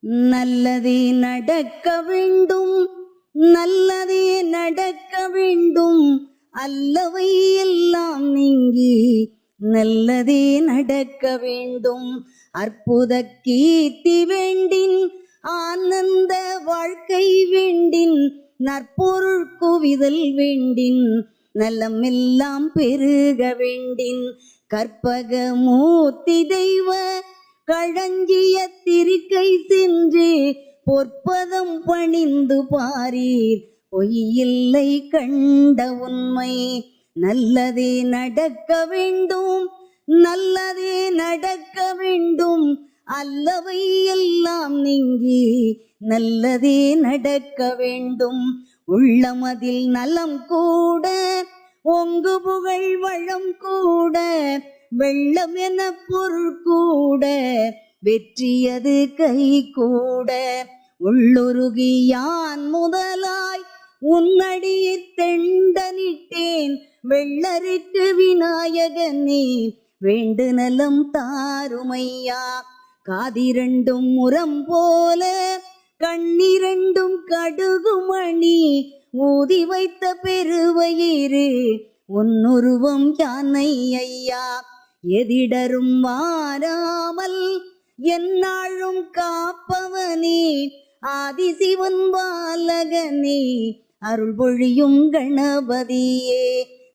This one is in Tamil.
நல்லதே நடக்க வேண்டும், நல்லதே நடக்க வேண்டும், அல்லவை எல்லாம் நீங்கி நல்லதே நடக்க வேண்டும். அற்புத கீர்த்தி வேண்டின், ஆனந்த வாழ்க்கை வேண்டின், நற்பொருள் குவிதல் வேண்டின், நலமெல்லாம் பெருக வேண்டின், கற்பக மூர்த்தி தெய்வ களஞ்சிய திருக்கை சென்று பொற்பதம் பணிந்து பாரீர், பொய்யில்லை கண்ட உண்மை. நல்லதே நடக்க வேண்டும், நல்லதே நடக்க வேண்டும், அல்லவை எல்லாம் நீங்கி நல்லதே நடக்க வேண்டும். உள்ளமதில் நலம் கூட, ஒங்கு புகழ் வளம் கூட, வெள்ளம் என பொருள் கூட, வெற்றியது கை கூட. உள்ளுருகி யான் முதலாய் உன்னடியில் தெண்டனிட்டேன், வெள்ளருக்கு விநாயகனே வேண்டு நலம் தாருமையா. காதிரண்டும் முரம் போல, கண்ணிரண்டும் கடுகுமணி, ஊதி வைத்த பெருவயிறு உன்னுருவம் யானை ஐயா. எதிடரும் மாறாமல் எந்நாளும் காப்பவனே, ஆதிசிவன் பாலகனே, அருள் பொழியும் கணபதியே.